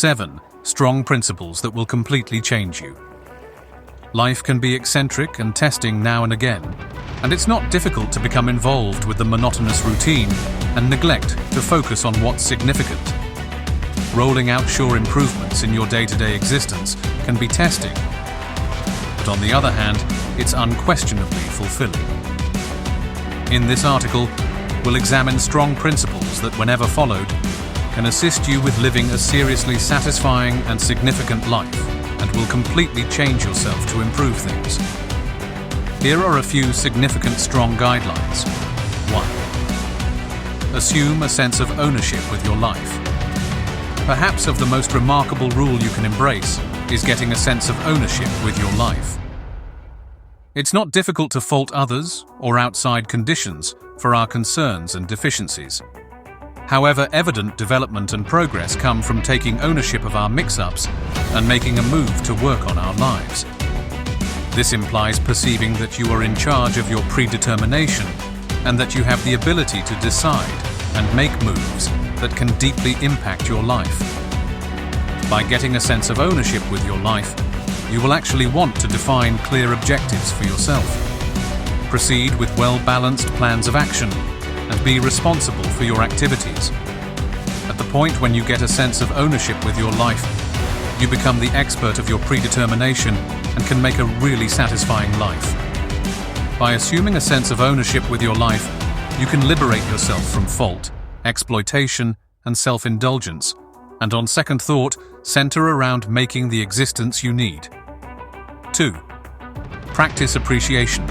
7 strong principles that will completely change you. Life can be eccentric and testing now and again, and it's not difficult to become involved with the monotonous routine and neglect to focus on what's significant. Rolling out sure improvements in your day-to-day existence can be testing, but on the other hand, it's unquestionably fulfilling. In this article, we'll examine strong principles that, whenever followed, can assist you with living a seriously satisfying and significant life, and will completely change yourself to improve things. Here are a few significant strong guidelines. 1. Assume a sense of ownership with your life. Perhaps of the most remarkable rule you can embrace is getting a sense of ownership with your life. It's not difficult to fault others or outside conditions for our concerns and deficiencies. However, evident development and progress come from taking ownership of our mix-ups and making a move to work on our lives. This implies perceiving that you are in charge of your predetermination and that you have the ability to decide and make moves that can deeply impact your life. By getting a sense of ownership with your life, you will actually want to define clear objectives for yourself. Proceed with well-balanced plans of action and be responsible for your activities. At the point when you get a sense of ownership with your life, you become the expert of your predetermination and can make a really satisfying life. By assuming a sense of ownership with your life, you can liberate yourself from fault, exploitation, and self-indulgence, and on second thought, center around making the existence you need. 2. Practice appreciation.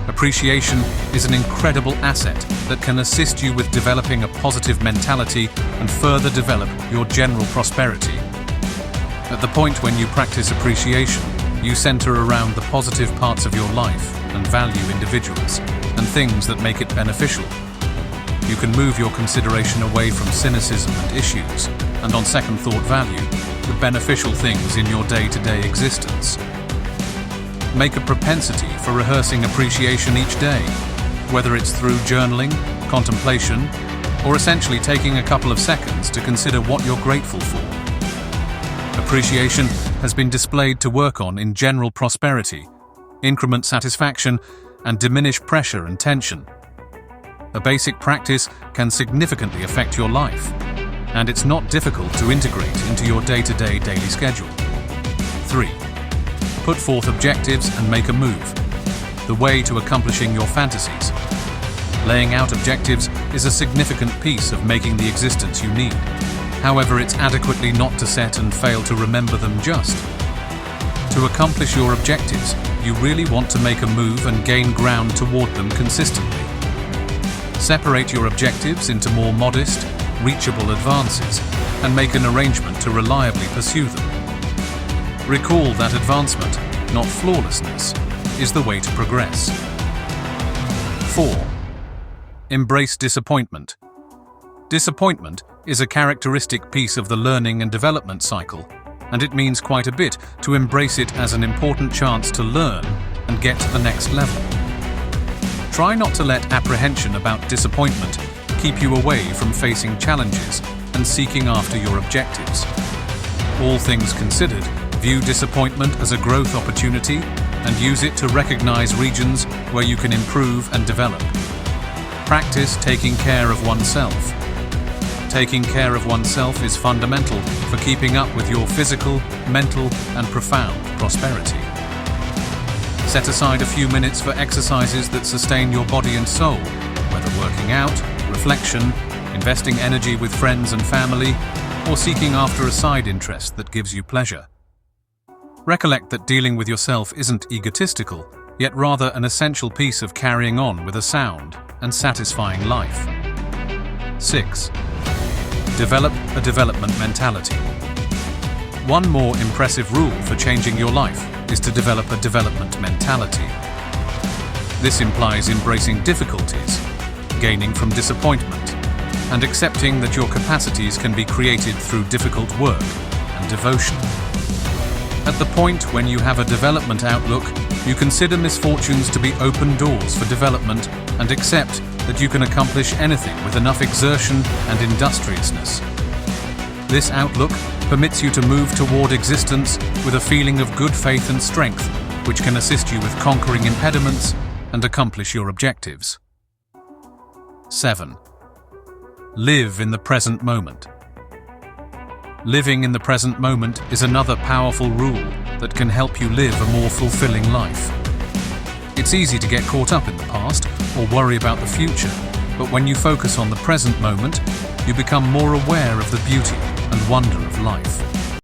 Appreciation is an incredible asset that can assist you with developing a positive mentality and further develop your general prosperity. At the point when you practice appreciation, you center around the positive parts of your life and value individuals and things that make it beneficial. You can move your consideration away from cynicism and issues, and on second thought value the beneficial things in your day-to-day existence. Make a propensity for rehearsing appreciation each day, whether it's through journaling, contemplation, or essentially taking a couple of seconds to consider what you're grateful for. Appreciation has been displayed to work on in general prosperity, increment satisfaction, and diminish pressure and tension. A basic practice can significantly affect your life, and it's not difficult to integrate into your day-to-day daily schedule. 3. Put forth objectives and make a move. The way to accomplishing your fantasies. Laying out objectives is a significant piece of making the existence you need. However, it's adequately not to set and fail to remember them just. To accomplish your objectives, you really want to make a move and gain ground toward them consistently. Separate your objectives into more modest, reachable advances and make an arrangement to reliably pursue them. Recall that advancement, not flawlessness, is the way to progress. 4. Embrace disappointment. Disappointment is a characteristic piece of the learning and development cycle, and it means quite a bit to embrace it as an important chance to learn and get to the next level. Try not to let apprehension about disappointment keep you away from facing challenges and seeking after your objectives. All things considered, view disappointment as a growth opportunity and use it to recognize regions where you can improve and develop. Practice taking care of oneself. Taking care of oneself is fundamental for keeping up with your physical, mental, and profound prosperity. Set aside a few minutes for exercises that sustain your body and soul, whether working out, reflection, investing energy with friends and family, or seeking after a side interest that gives you pleasure. Recollect that dealing with yourself isn't egotistical, yet rather an essential piece of carrying on with a sound and satisfying life. 6. Develop a development mentality. One more impressive rule for changing your life is to develop a development mentality. This implies embracing difficulties, gaining from disappointment, and accepting that your capacities can be created through difficult work and devotion. At the point when you have a development outlook, you consider misfortunes to be open doors for development and accept that you can accomplish anything with enough exertion and industriousness. This outlook permits you to move toward existence with a feeling of good faith and strength, which can assist you with conquering impediments and accomplish your objectives. 7. Live in the present moment. Living in the present moment is another powerful rule that can help you live a more fulfilling life. It's easy to get caught up in the past or worry about the future, but when you focus on the present moment, you become more aware of the beauty and wonder of life.